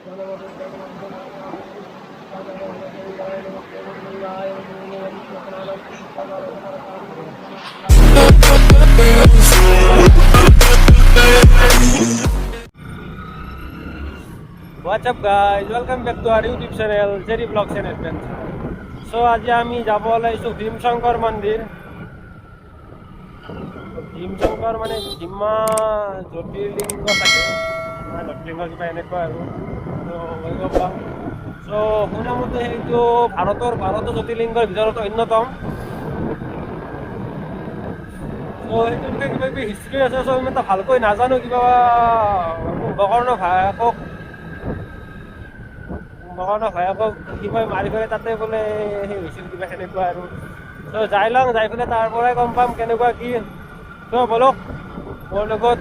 What's up guys, welcome back to our YouTube channel Jerry Vlogs and Adventure. So আজি আমি যাব ওলাইছো ভীমশঙ্কৰ মন্দিৰ। ভীমশঙ্কৰ মানে ভীমা জ্যোতিৰ্লিংগ থাকে, জ্যোতিৰ্লিংগ কিবা এনেকুৱা আৰু চ' শুনামতে সেইটো ভাৰতৰ জ্যোতিৰ্লিংগৰ ভিতৰত অন্যতম। চ' সেইটো কিবা কিবি হিষ্ট্ৰী আছে, চ' ইমান এটা ভালকৈ নাজানো। কিবা কুম্ভকৰ্ণ ভায়েকক কিবা মাৰি পেলাই তাতে বোলে সেই হৈছিল কিবা সেনেকুৱা আৰু। চ' যাই পেলাই তাৰ পৰাই গম পাম কেনেকুৱা কি। চ' বলক মোৰ লগত।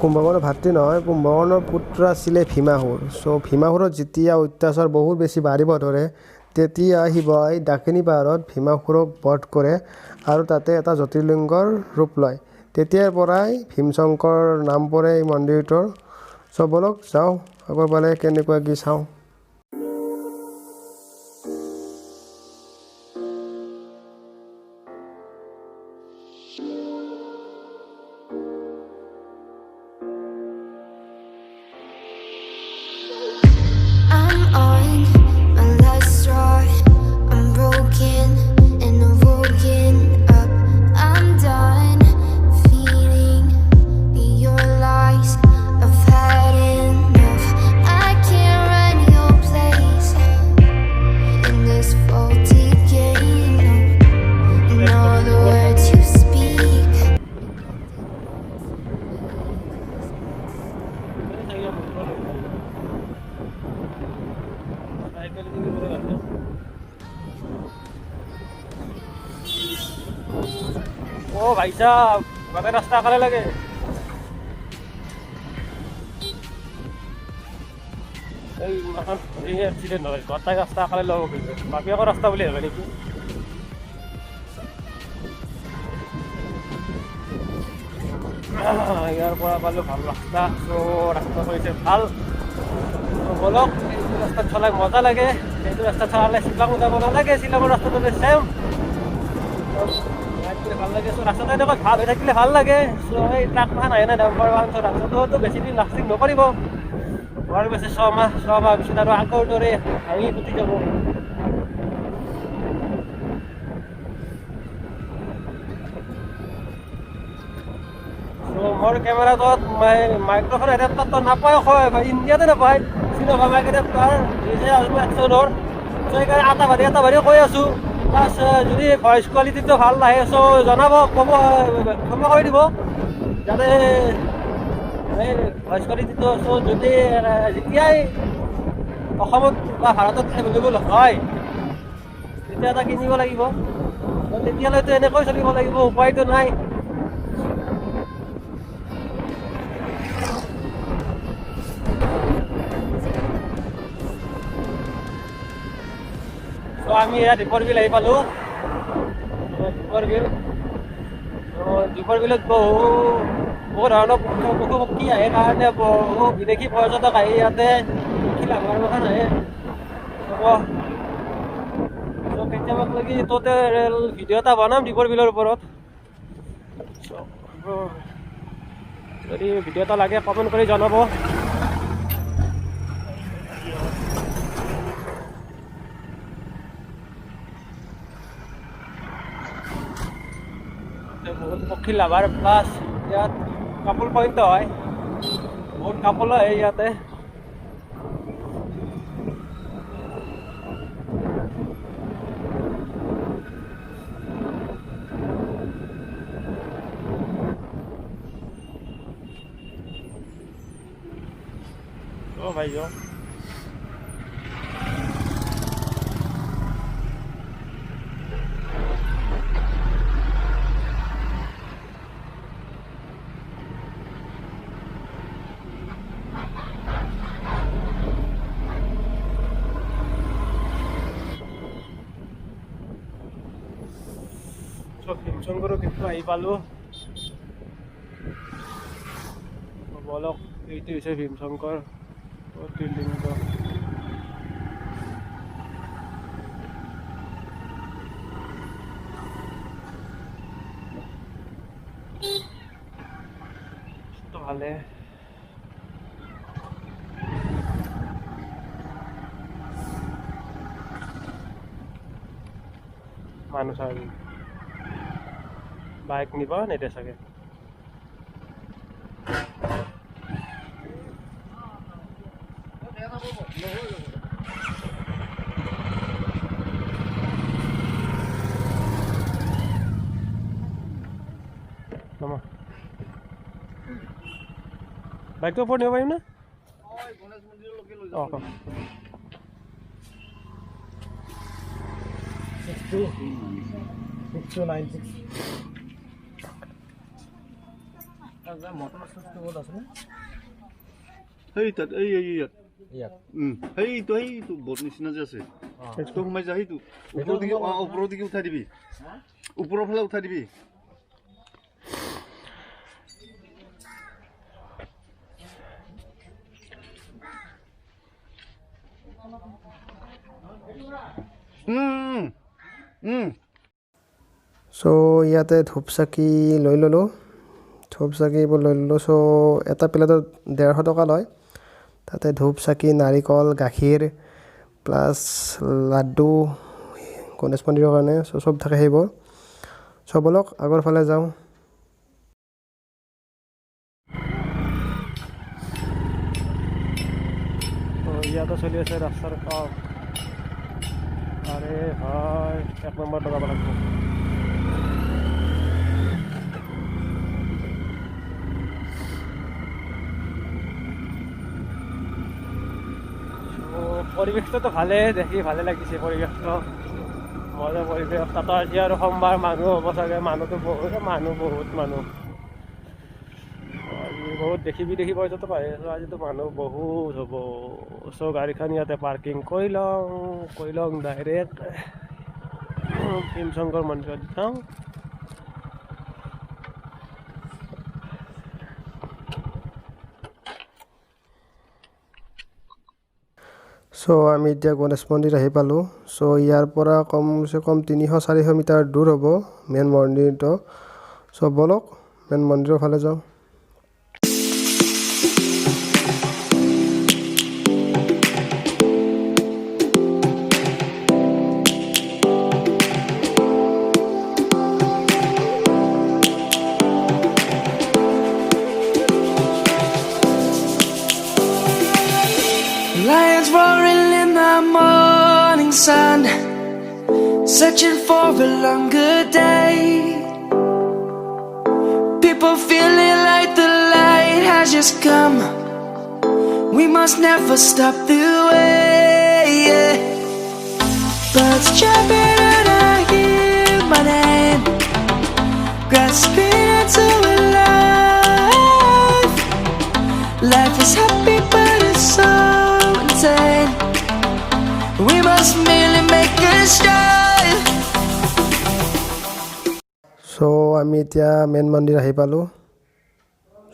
কুম্ভকৰ্ণৰ ভাতৃ নহয়, কুম্ভকৰ্ণৰ পুত্ৰ আছিলে ভীমাসুৰ। ভীমাসুৰৰ যেতিয়া অত্যাচাৰ বহুত বেছি বাঢ়িব ধৰে, তেতিয়া শিৱই দাক্ষিণী পাহাৰত ভীমাসুৰক বধ কৰে আৰু তাতে এটা জ্যোতিৰ্লিংগৰ ৰূপ লয়। তেতিয়াৰ পৰাই ভীমশঙ্কৰ নাম পৰে এই মন্দিৰটোৰ। বলক যাওঁ আগৰ ফালে কেনেকুৱা কি চাওঁ। ओ भाई साहब, गए रास्ता काले लगे। एक्सीडेंट হয়, গতাই রাস্তা কালে লব গেছে, বাকি আকৌ রাস্তা বুলি হবে নেকি। ইয়াৰ পৰা পালো ভাল ৰাস্তা। ৰাস্তা কৰিছে ভাল। বলক, এইটো ৰাস্তাত চলাই মজা লাগে। এইটো ৰাস্তাত চলালে শ্বিলং যাব নালাগে, শ্বিলঙৰ ৰাস্তাটো চেম ভাল লাগে। ৰাস্তাটো এনেকৈ ভাল হৈ থাকিলে ভাল লাগে। এই ট্ৰাকখন আহে নাই ডাম্পাৰ বাহন, ৰাস্তাটোতো বেছি দিন লাষ্টিং নকৰিব। হোৱাৰ পিছত ছমাহ পিছত আৰু আগৰ দৰে ভাঙি ফুটি যাব। মোৰ কেমেৰাটোত মাইক্ৰফোন এডাপ্টাৰটো নাপায়, ইণ্ডিয়াতে নাপায়। চিনেমা মাইক এডাপ্টাৰ 2001 সেইকাৰণে আটা ভাৰি কৈ আছোঁ। প্লাছ যদি ভইচ কোৱালিটিটো ভাল নাহে, চ' জনাব, ক্ষমা কৰি দিব যাতে এই ভইচ কোৱালিটিটো। চ' যদি যেতিয়াই অসমত বা ভাৰতত এভেইলেবল হয় তেতিয়া এটা কিনিব লাগিব। তেতিয়ালৈতো এনেকৈ চলিব লাগিব, উপায়তো নাই। আমি এয়া দীপৰ বিল আহি পালোঁ। দীপৰ বিলত বহু ধৰণৰ পশু পক্ষী আহে কাৰণে বহু বিদেশী পৰ্যটক আহি ইয়াতে লাভৰ কথা নাহে। কেতিয়াবা লাগি ততে ভিডিঅ' এটা বনাম দীপৰ বিলৰ ওপৰত। যদি ভিডিঅ' এটা লাগে কমেণ্ট কৰি জনাব। বহুত পক্ষী লাভাৰ, প্লাছ ইয়াত কাপোল পইণ্ট হয়, বহুত কাপোল আহে ইয়াতে। ও ভাই ভীমশঙ্কৰৰ কিন্তু আহি পালোঁ। বলক এইটো হৈছে ভীমশঙ্কৰ জ্যোতিৰ্লিংগ। ভালে মানুহ চাগে বাইক নিব নেদে চাগে। বাইকটো ওপৰত নিব পাৰিম না? অঁ 6296 Hey, that hey, to boat নিচিনা যে আছে সেইটো সোমাই যা সেইটো ওপৰৰ দিকে উঠাই দিবি ওপৰৰ ফালে উঠাই দিবি চ' ইয়াতে ধূপচাকি লৈ ল'লোঁ। ধূপচাকিবোৰ লৈ ল'লোঁ। চ' এটা প্লেটত 150 টকা লয়। তাতে ধূপচাকি, নাৰিকল, গাখীৰ প্লাছ লাড্ডু গণেশ মন্দিৰৰ কাৰণে চব থাকে সেইবোৰ। চ' ব'লক আগৰ ফালে যাওঁ। ইয়াতে চলি আছে ৰাস্তাৰ কাম। আৰে ভাই 1 নম্বৰ লগাব লাগিব। পৰিৱেশটোতো ভালেই, দেখি ভালে লাগিছে পৰিৱেশটো। মজা পৰিৱেশ। তাতো আজি আৰু সোমবাৰ মানুহ হ'ব চাগে। মানুহটো বহুত মানুহ আজি বহুত দেখি পইচাটো পাই আছোঁ। আজিতো মানুহ বহুত হ'ব। চ' গাড়ীখন ইয়াতে পাৰ্কিং কৰি লওঁ ডাইৰেক্ট ভীমশঙ্কৰ মন্দিৰত যাওঁ। চ' আমি এতিয়া গণেশ মন্দিৰ আহি পালোঁ। চ' ইয়াৰ পৰা কমচে কম 300-400 মিটাৰ দূৰ হ'ব মেইন মন্দিৰটো। চ' ব'লক মেইন মন্দিৰৰ ফালে যাওঁ। Lions roaring in the morning sun, searching for a longer day. People feeling like the light has just come. We must never stop the way. Birds chirping and I hear my name, grasping into a life. Life is happy but it's so insane. We must merely make a start. চ' আমি এতিয়া main মন্দিৰ আহি পালোঁ।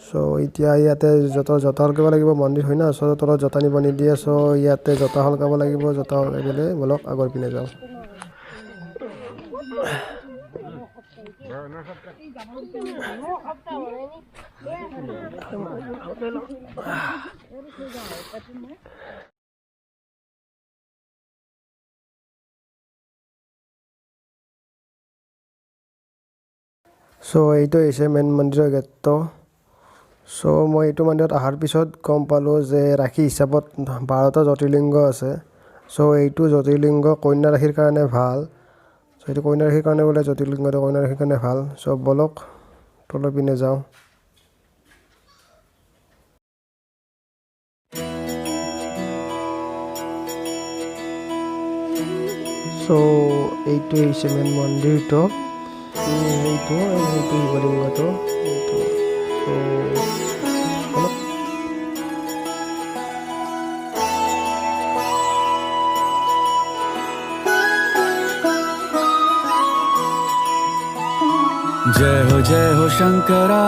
চ' এতিয়া ইয়াতে জোতা সলকাব লাগিব। মন্দিৰ হয় না, চ' তলত জোতা নিব নিদিয়ে। চ' ইয়াতে জোতা সলকাব লাগিব। জোতা সলকাই পেলাই ব'লক আগৰ পিনে যাওঁ। চ' এইটো হৈছে মেইন মন্দিৰৰ গেটটো। চ' মই এইটো মন্দিৰত অহাৰ পিছত গম পালোঁ যে ৰাশি হিচাপত 12টা জ্যোতিৰ্লিংগ আছে। চ' এইটো জ্যোতিৰ্লিংগ কন্যা ৰাশিৰ কাৰণে ভাল। চ' এইটো কন্যা ৰাশিৰ কাৰণে বোলে জ্যোতিৰ্লিংগটো কন্যা ৰাশিৰ কাৰণে ভাল। চ' ব'লক তলৰ পিনে যাওঁ। চ' এইটো হৈছে মেইন মন্দিৰটো। এইটো শিৱলিংগটো এইটো। जय हो शंकरा,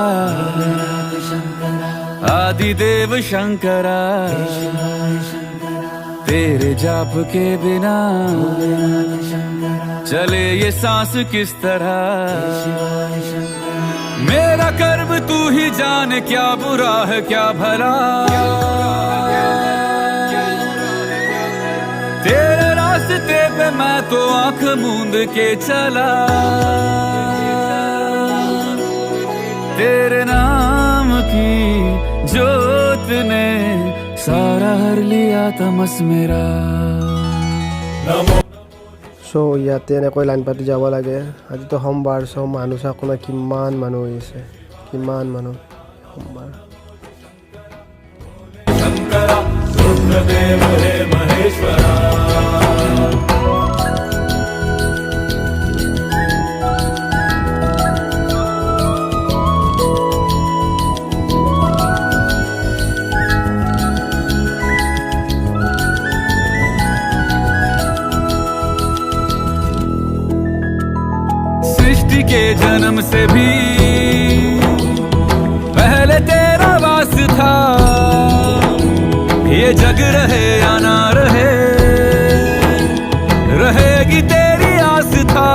आदिदेव शंकरा तेरे जाप के बिना चले ये सांस किस तरह मेरा कर्म तू ही जाने क्या बुरा है क्या भला तेरे रास्ते पे मैं तो आंख मूंद के चला तेरे नाम की जोत ने सारा हर लिया तमस मेरा চ' ইয়াতে এনেকৈ লাইন পাতি যাব লাগে আজিতো সোমবাৰ চ' মানুহ চাওক না কিমান মানুহ হৈছে কিমান মানুহ সোমবাৰ सृष्टि के जन्म से भी पहले तेरा वास था ये जग रहे या ना रहे रहेगी तेरी आस था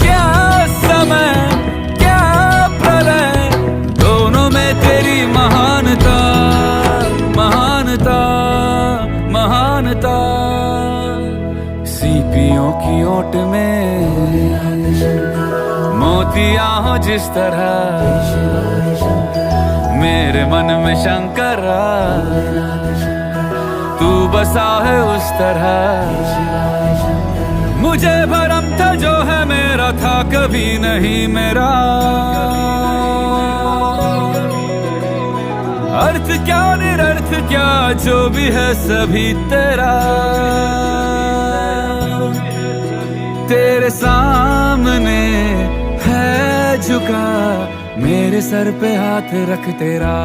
क्या समय क्या प्रलय दोनों में तेरी महानता महानता महानता सीपियों की ओट में मोतियां हो जिस तरह मेरे मन में शंकरा तू बसा है उस तरह मुझे भरम था जो है मेरा था कभी नहीं मेरा अर्थ क्या निरर्थ क्या जो भी है सभी तेरा तेरे सामने है झुका मेरे सर पे हाथ रख तेरा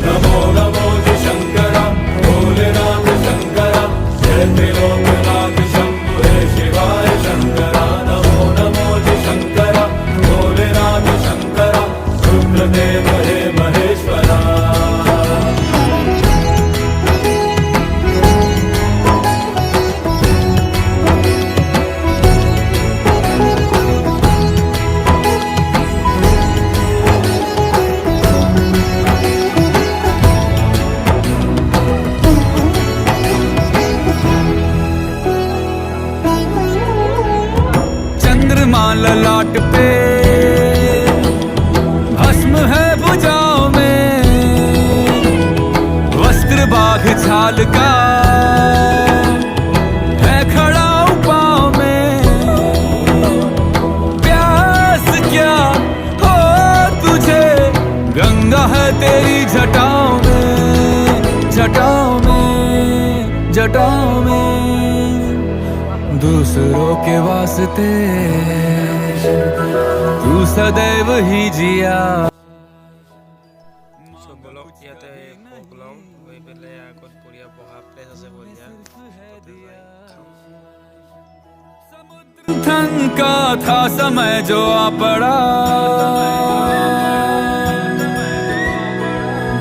नमो नमो जी शंकरा भोलेनाथ शंकरा जय त्रिलोकनाथ शंभु हे शिवाय शंकरा नमो नमो जी शंकरा भोलेनाथ शंकरा रुद्रदेव हे महेश्वरा ललाट पे भस्म है भुजाओं में वस्त्र बाघ छाल का है खड़ा पाँव में प्यास क्या हो तुझे गंगा है तेरी जटाओं में जटाओं में जटाओं में दूसरों के वास्ते तू सदैव ही जिया ইয়াতে ভোগ লওঁ গৈ পেলাই আগত বঢ়িয়া বহা প্লেচ আছে বঢ়িয়া তাতে যাই খাওঁ थका था समय जो आ पड़ा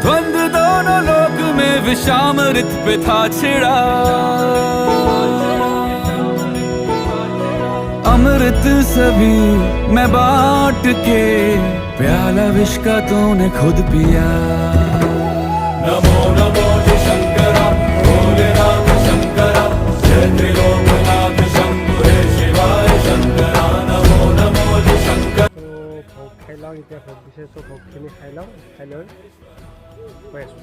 द्वंद्व दोनों लोक में विषाम ऋत पे था छिड़ा अमृत सभी मैं बांट के प्याला विष का तूने खुद पिया नमो नमो जी शंकरा भोलेनाथ शंकरा जय त्रिलोकनाथ शंभु हे शिवाय शंकरा नमो नमो जी शंकरा ভোগ খাই লওঁ এতিয়া ভোগ দিছে চ' ভোগখিনি খাই লওঁ খাই লৈ গৈ আছোঁ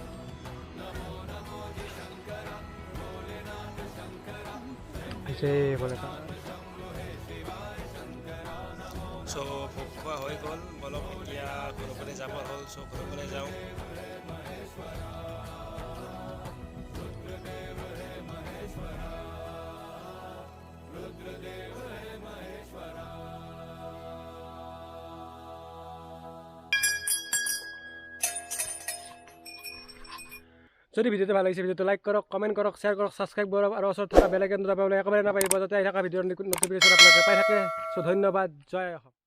পিছে এইফালে চ' ভোগ খোৱা হৈ গ'ল বলক এতিয়া ঘৰলৈ যাব হ'ল চ' ঘৰলৈ যাওঁ যদি ভিডিঅ'টো ভাল লাগিছে ভিডিঅ'টো লাইক কৰক কমেণ্ট কৰক শ্বেয়াৰ কৰক ছাবস্ক্ৰাইব কৰক আৰু ওচৰত থকা বেল আইকনটো দাবাবলৈ একেবাৰে নাপাৰিব যাতে আহি থকা ভিডিঅ'ৰ নটিফিকেশ্যন আপোনালোকে পাই থাকে চ' ধন্যবাদ জয় অসম।